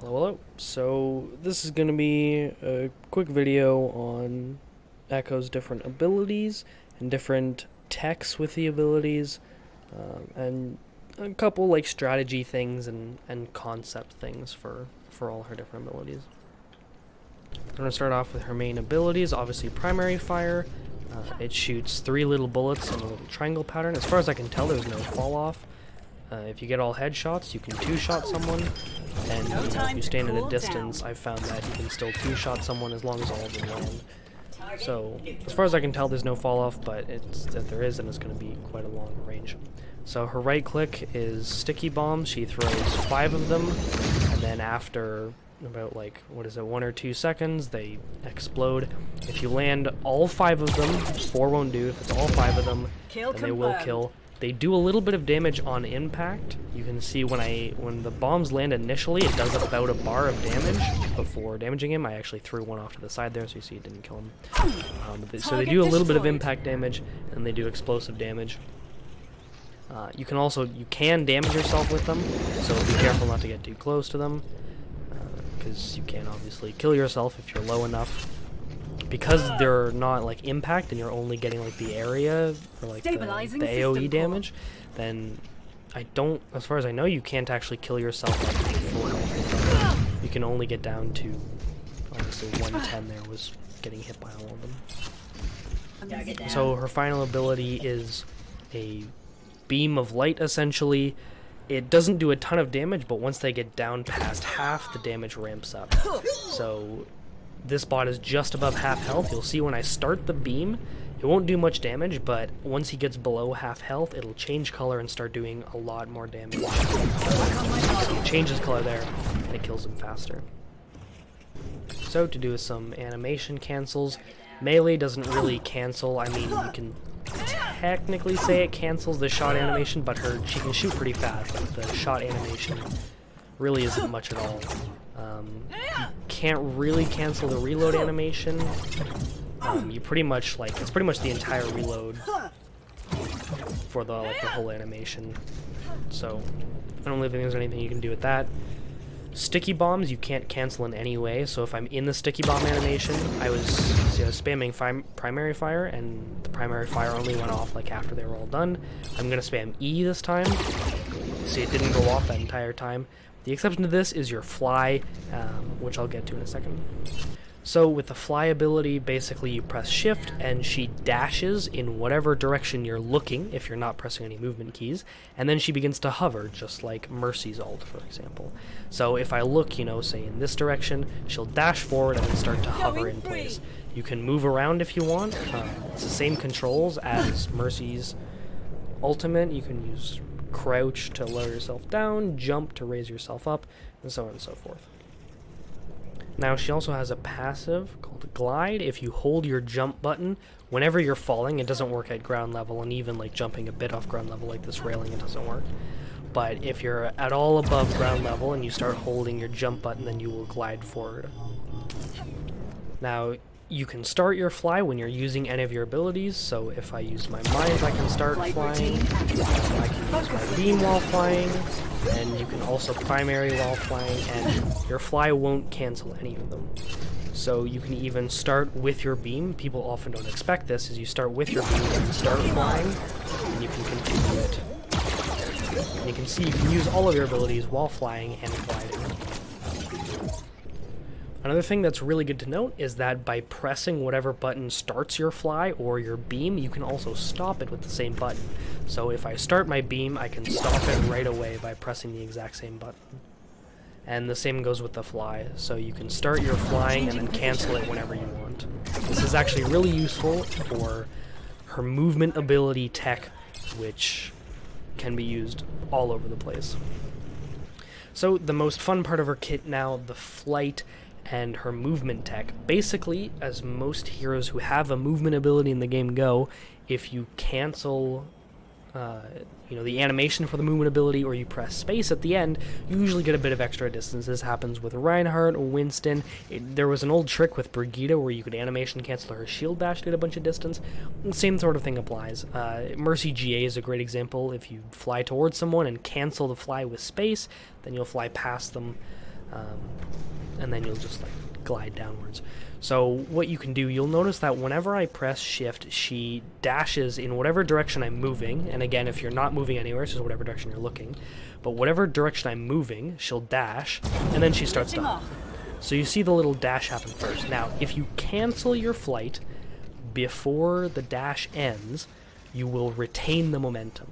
Hello. So this is going to be a quick video on Echo's different abilities and different techs with the abilities, and a couple like strategy things and concept things for all her different abilities. I'm going to start off with her main abilities. Obviously, primary fire. It shoots 3 little bullets in a little triangle pattern. As far as I can tell, there's no fall off. If you get all headshots, you can 2-shot someone, and if you stand at a distance, I've found that you can still 2-shot someone as long as all of them land. So, as far as I can tell, there's no fall off, but if there is, then it's going to be quite a long range. So her right click is sticky bombs. She throws 5 of them, and then after about 1 or 2 seconds, they explode. If you land all 5 of them, 4 won't do. If it's all 5 of them, then they will kill. They do a little bit of damage on impact. You can see when the bombs land initially, it does about a bar of damage before damaging him. I actually threw one off to the side there, so you see it didn't kill him. So they do a little bit of impact damage, and they do explosive damage. You can damage yourself with them, so be careful not to get too close to them, because you can obviously kill yourself if you're low enough. Because they're not like impact and you're only getting like the area or like the AoE damage, then as far as I know, you can't actually kill yourself like before. You can only get down to, obviously 110 there was getting hit by all of them. So her final ability is a beam of light essentially. It doesn't do a ton of damage, but once they get down past half, the damage ramps up. So this bot is just above half health. You'll see when I start the beam, it won't do much damage, but once he gets below half health, it'll change color and start doing a lot more damage. It changes color there, and it kills him faster. So to do some animation cancels, melee doesn't really cancel. I mean, you can technically say it cancels the shot animation, but she can shoot pretty fast. Like, the shot animation really isn't much at all. You can't really cancel the reload animation. You pretty much it's pretty much the entire reload for the whole animation. So I don't really think there's anything you can do with that. Sticky bombs you can't cancel in any way. So if I'm in the sticky bomb animation, I was spamming primary fire, and the primary fire only went off like after they were all done. I'm gonna spam E this time. See, it didn't go off that entire time. The exception to this is your fly, which I'll get to in a second. So with the fly ability, basically you press shift and she dashes in whatever direction you're looking if you're not pressing any movement keys, and then she begins to hover, just like Mercy's ult, for example. So if I look, say in this direction, she'll dash forward and then start to hover in place. You can move around if you want. It's the same controls as Mercy's ultimate. You can use crouch to lower yourself down, jump to raise yourself up, and so on and so forth. Now she also has a passive called Glide. If you hold your jump button whenever you're falling, it doesn't work at ground level, and even like jumping a bit off ground level like this railing, it doesn't work. But if you're at all above ground level and you start holding your jump button, then you will glide forward. Now you can start your fly when you're using any of your abilities, so if I use my mind, I can start flying. I can use my beam while flying, and you can also primary while flying, and your fly won't cancel any of them. So you can even start with your beam. People often don't expect this, is you start with your beam and start flying, and you can continue it. And you can see you can use all of your abilities while flying and gliding. Another thing that's really good to note is that by pressing whatever button starts your fly or your beam, you can also stop it with the same button. So if I start my beam, I can stop it right away by pressing the exact same button. And the same goes with the fly. So you can start your flying and then cancel it whenever you want. This is actually really useful for her movement ability tech, which can be used all over the place. So the most fun part of her kit now, the flight and her movement tech. Basically, as most heroes who have a movement ability in the game go, if you cancel the animation for the movement ability, or you press space at the end, you usually get a bit of extra distance. This happens with Reinhardt or Winston. There was an old trick with Brigitte where you could animation cancel her shield bash to get a bunch of distance. Same sort of thing applies. Mercy GA is a great example. If you fly towards someone and cancel the fly with space, then you'll fly past them. and then you'll just like glide downwards. So what you can do, you'll notice that whenever I press shift, she dashes in whatever direction I'm moving, and again, if you're not moving anywhere, it's just whatever direction you're looking, but whatever direction I'm moving, she'll dash, and then she starts to hop. So you see the little dash happen first. Now, if you cancel your flight before the dash ends, you will retain the momentum.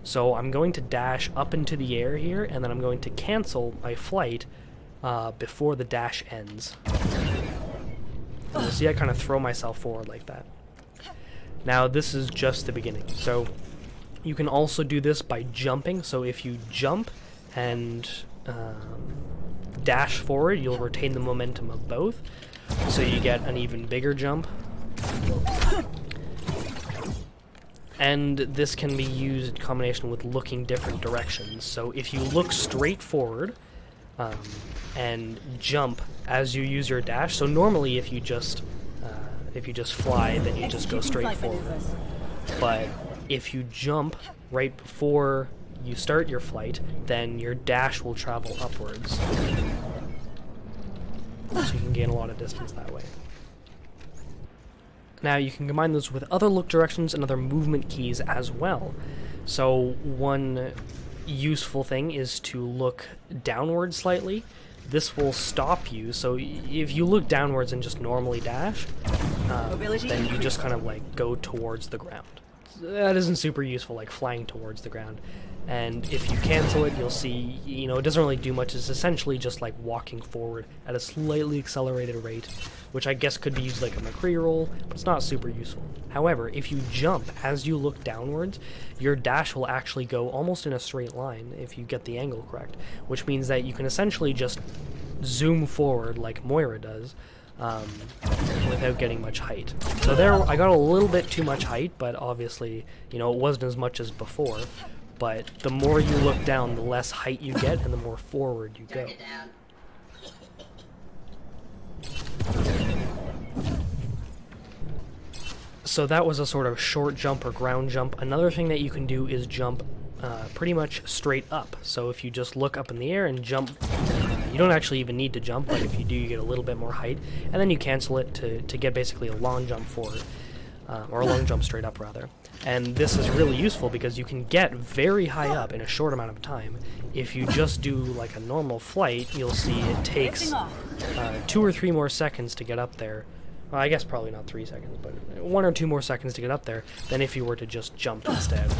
So I'm going to dash up into the air here, and then I'm going to cancel my flight before the dash ends. And you'll see I kind of throw myself forward like that. Now this is just the beginning. So you can also do this by jumping. So if you jump and dash forward, you'll retain the momentum of both. So you get an even bigger jump. And this can be used in combination with looking different directions. So if you look straight forward and jump as you use your dash, so normally if you just fly, then you just go straight forward. But if you jump right before you start your flight, then your dash will travel upwards. So you can gain a lot of distance that way. Now you can combine those with other look directions and other movement keys as well. So one useful thing is to look downward slightly. This will stop you, so if you look downwards and just normally dash, then you just kind of like go towards the ground. That isn't super useful, like flying towards the ground. And if you cancel it, you'll see, you know, it doesn't really do much. It's essentially just like walking forward at a slightly accelerated rate, which I guess could be used like a McCree roll, but it's not super useful. However, if you jump as you look downwards, your dash will actually go almost in a straight line if you get the angle correct, which means that you can essentially just zoom forward like Moira does, without getting much height. So there, I got a little bit too much height, but obviously, you know, it wasn't as much as before. But the more you look down, the less height you get, and the more forward you go. So that was a sort of short jump or ground jump. Another thing that you can do is jump pretty much straight up. So if you just look up in the air and jump, you don't actually even need to jump, but if you do, you get a little bit more height, and then you cancel it to get basically a long jump forward, or a long jump straight up rather. And this is really useful because you can get very high up in a short amount of time. If you just do like a normal flight, you'll see it takes 2 or 3 more seconds to get up there. Well, I guess probably not 3 seconds, but 1 or 2 more seconds to get up there than if you were to just jump instead.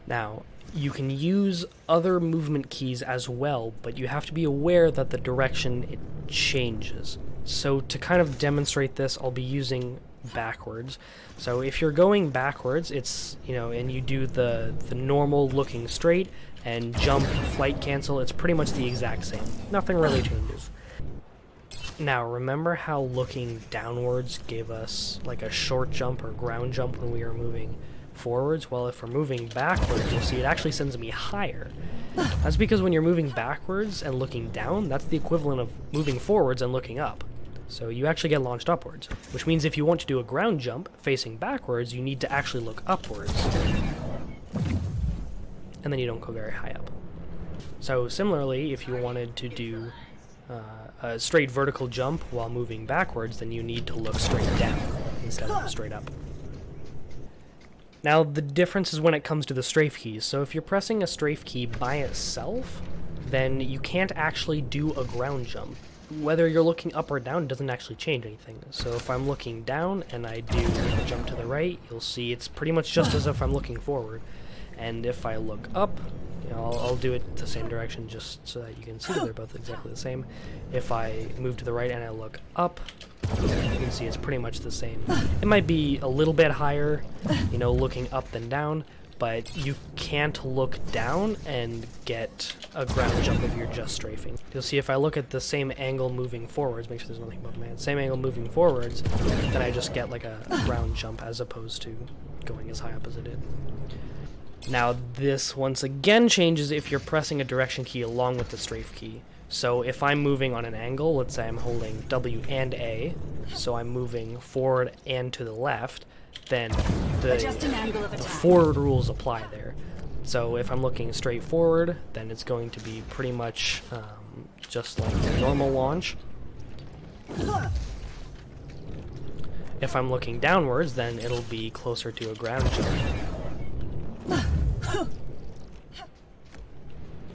Now, you can use other movement keys as well, but you have to be aware that the direction it changes. So to kind of demonstrate this, I'll be using backwards. So if you're going backwards, it's, you know, and you do the normal looking straight and jump, flight cancel, it's pretty much the exact same. Nothing really changes. Now, remember how looking downwards gave us like a short jump or ground jump when we were moving forwards? Well, if we're moving backwards, you'll see it actually sends me higher. That's because when you're moving backwards and looking down, that's the equivalent of moving forwards and looking up. So you actually get launched upwards, which means if you want to do a ground jump facing backwards, you need to actually look upwards. And then you don't go very high up. So similarly, if you wanted to do a straight vertical jump while moving backwards, then you need to look straight down instead of straight up. Now, the difference is when it comes to the strafe keys. So if you're pressing a strafe key by itself, then you can't actually do a ground jump. Whether you're looking up or down doesn't actually change anything. So if I'm looking down and I do a jump to the right, you'll see it's pretty much just as if I'm looking forward. And if I look up, you know, I'll do it the same direction just so that you can see that they're both exactly the same. If I move to the right and I look up, you can see it's pretty much the same. It might be a little bit higher, you know, looking up than down, but you can't look down and get a ground jump if you're just strafing. You'll see if I look at the same angle moving forwards, make sure there's nothing above my head, same angle moving forwards, then I just get like a ground jump as opposed to going as high up as it did. Now this once again changes if you're pressing a direction key along with the strafe key. So if I'm moving on an angle, let's say I'm holding W and A, so I'm moving forward and to the left, then the forward rules apply there. So if I'm looking straight forward, then it's going to be pretty much just like a normal launch. If I'm looking downwards, then it'll be closer to a ground jump.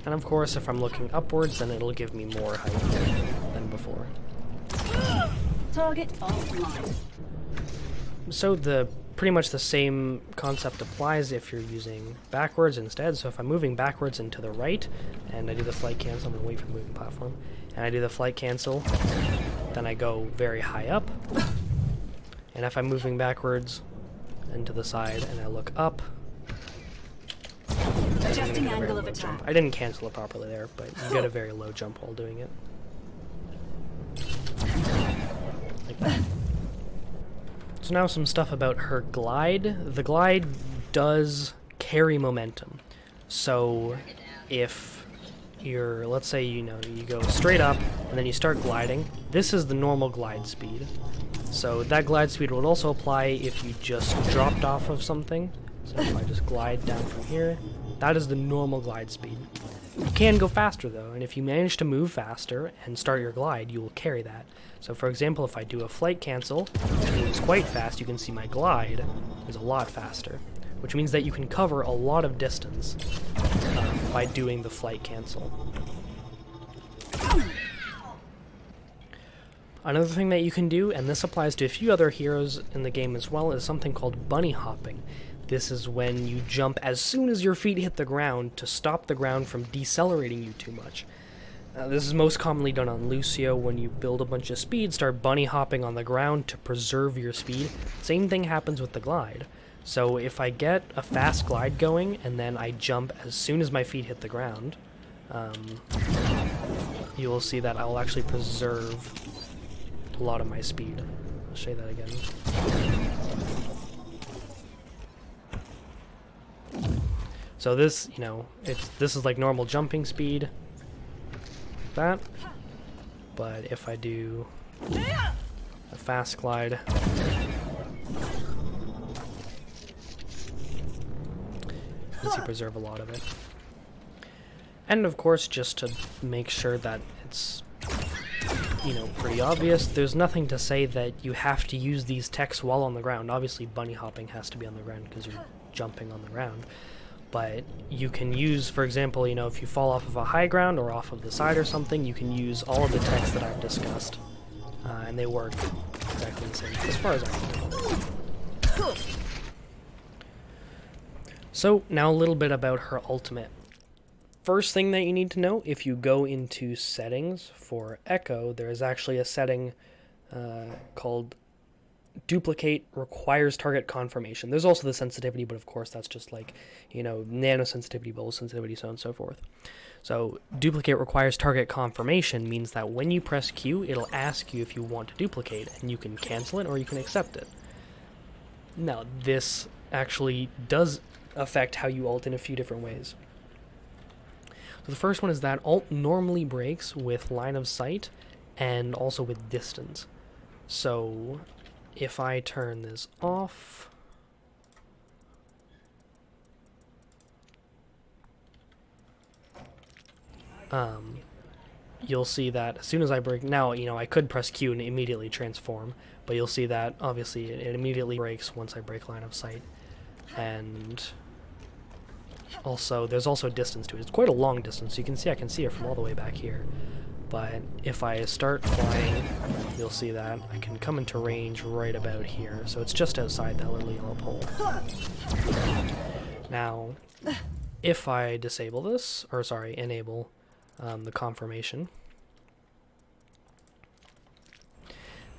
And of course, if I'm looking upwards, then it'll give me more height than before. Target offline. So pretty much the same concept applies if you're using backwards instead. So if I'm moving backwards and to the right, and I do the flight cancel, I'm going to wait for the moving platform, and I do the flight cancel, then I go very high up. And if I'm moving backwards and to the side and I look up, Adjusting angle of attack. I didn't cancel it properly there, but you get a very low jump while doing it. Like that. So now some stuff about her glide. The glide does carry momentum. So if you're, let's say, you go straight up and then you start gliding, this is the normal glide speed. So that glide speed would also apply if you just dropped off of something. So if I just glide down from here, that is the normal glide speed. You can go faster though, and if you manage to move faster and start your glide, you will carry that. So for example, if I do a flight cancel, which means quite fast, you can see my glide is a lot faster, which means that you can cover a lot of distance by doing the flight cancel. Another thing that you can do, and this applies to a few other heroes in the game as well, is something called bunny hopping. This is when you jump as soon as your feet hit the ground to stop the ground from decelerating you too much. This is most commonly done on Lucio when you build a bunch of speed, start bunny hopping on the ground to preserve your speed. Same thing happens with the glide. So if I get a fast glide going and then I jump as soon as my feet hit the ground, you will see that I will actually preserve a lot of my speed. I'll show you that again. So this, this is like normal jumping speed. That. But if I do a fast glide, you see preserve a lot of it. And of course, just to make sure that it's pretty obvious, there's nothing to say that you have to use these techs while on the ground. Obviously, bunny hopping has to be on the ground because you're jumping on the ground. But you can use, for example, if you fall off of a high ground or off of the side or something, you can use all of the techs that I've discussed. And they work exactly the same, as far as I know. So, now a little bit about her ultimate. First thing that you need to know, if you go into settings for Echo, there is actually a setting called Duplicate Requires Target Confirmation. There's also the sensitivity, but of course that's just like, nano sensitivity, bullet sensitivity, so on and so forth. So Duplicate Requires Target Confirmation means that when you press Q, it'll ask you if you want to duplicate, and you can cancel it or you can accept it. Now, this actually does affect how you ult in a few different ways. So the first one is that ult normally breaks with line of sight and also with distance. So if I turn this off, you'll see that as soon as I break, now, I could press Q and immediately transform, but you'll see that obviously it immediately breaks once I break line of sight. And also, there's also a distance to it. It's quite a long distance. You can see, I can see it from all the way back here. But if I start flying, you'll see that I can come into range right about here. So it's just outside that little yellow pole. Now, if I disable this, or sorry, enable the confirmation,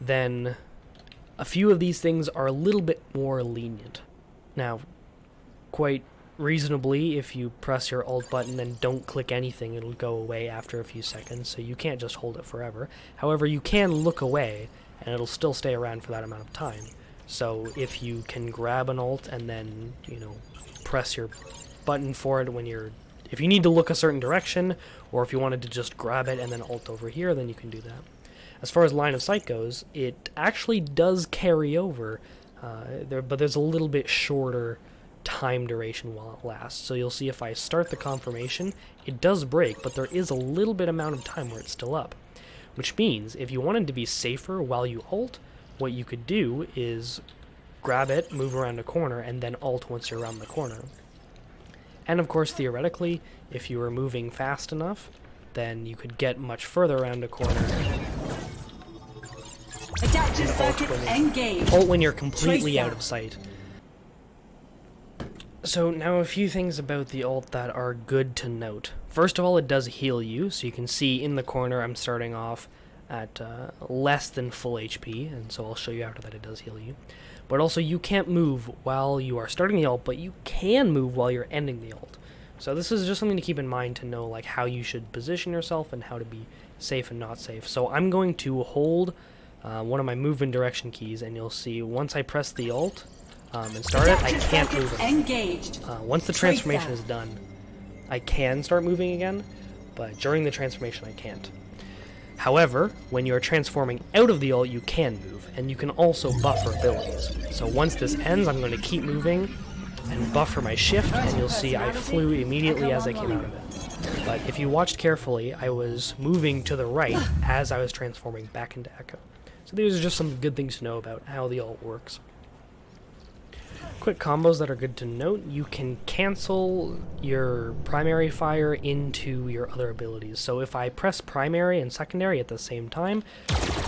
then a few of these things are a little bit more lenient. Now, quite reasonably, if you press your alt button and don't click anything, it'll go away after a few seconds, so you can't just hold it forever. However, you can look away, and it'll still stay around for that amount of time. So if you can grab an alt and then, press your button for it if you need to look a certain direction, or if you wanted to just grab it and then alt over here, then you can do that. As far as line of sight goes, it actually does carry over, but there's a little bit shorter time duration while it lasts. So you'll see if I start the confirmation, it does break, but there is a little bit amount of time where it's still up. Which means if you wanted to be safer while you ult, what you could do is grab it, move around a corner, and then ult once you're around the corner. And of course, theoretically, if you were moving fast enough, then you could get much further around a corner. Adaptive circuits engaged. Ult when you're completely Tracer. out of sight. So now a few things about the ult that are good to note. First of all, it does heal you, so you can see in the corner I'm starting off at less than full HP, and so I'll show you after that it does heal you. But also, you can't move while you are starting the ult, but you can move while you're ending the ult. So this is just something to keep in mind to know like how you should position yourself and how to be safe and not safe. So I'm going to hold one of my movement direction keys, and you'll see once I press the ult and start it, I can't move it. Engaged. Once the transformation is done, I can start moving again, but during the transformation I can't. However, when you're transforming out of the ult, you can move, and you can also buffer abilities. So once this ends, I'm going to keep moving and buffer my shift, and you'll see I flew immediately as I came out of it. But if you watched carefully, I was moving to the right as I was transforming back into Echo. So these are just some good things to know about how the ult works. Quick combos that are good to note: you can cancel your primary fire into your other abilities. So if I press primary and secondary at the same time,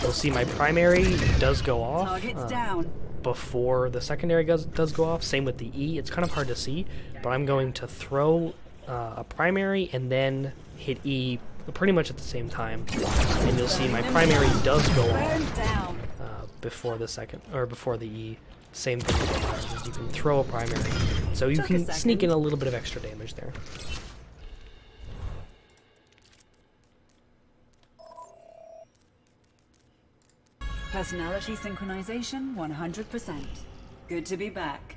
you'll see my primary does go off Targets down. before the secondary does go off. Same with the E. It's kind of hard to see, but I'm going to throw a primary and then hit E pretty much at the same time, and you'll see my primary does go off Down. before the second or before the E. Same thing with the fires, you can throw a primary, so you can sneak in a little bit of extra damage there. Personality synchronization 100%. Good to be back.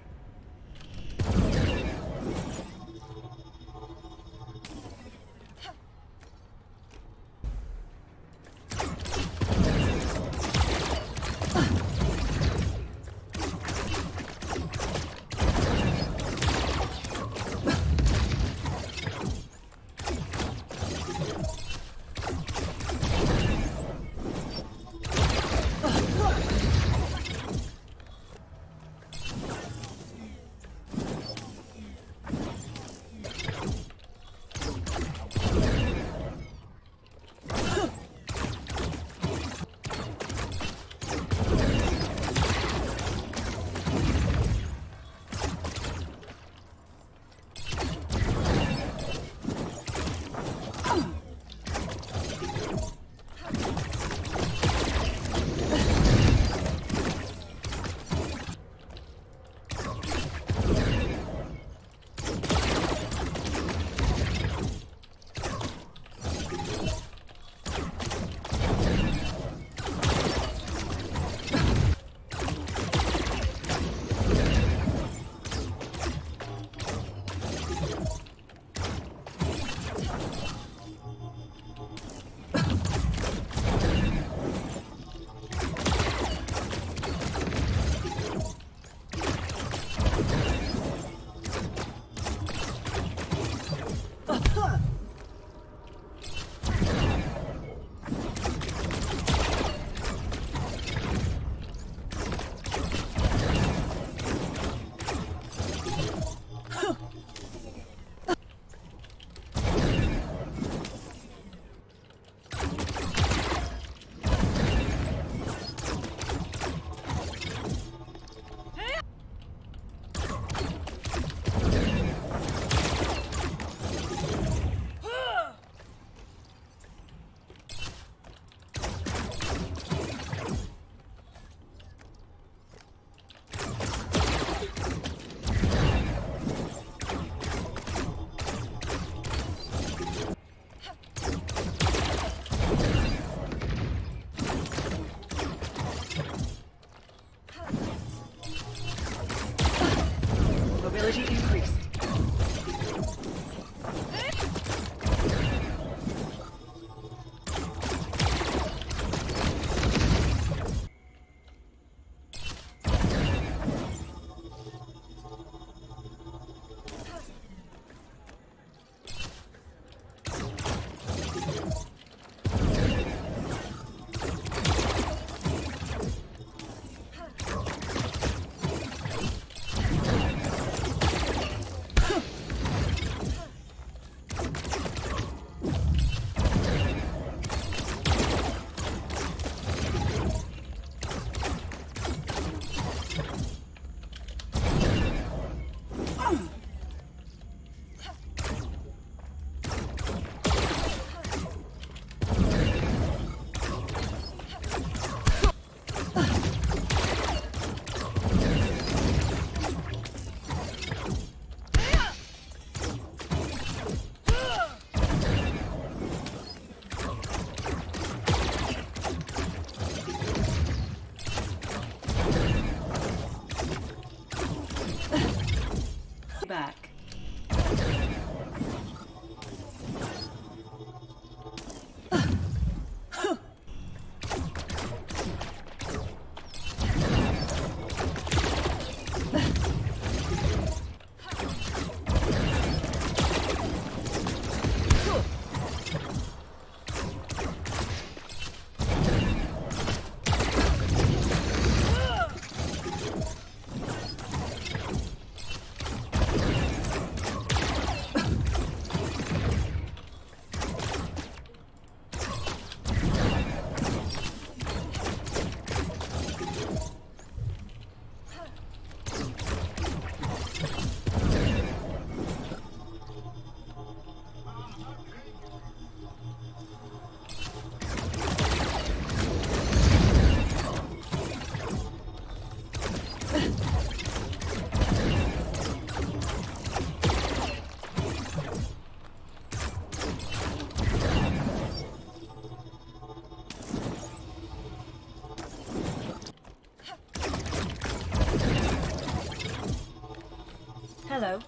Hello.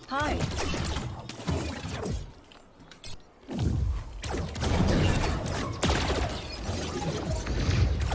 Hi.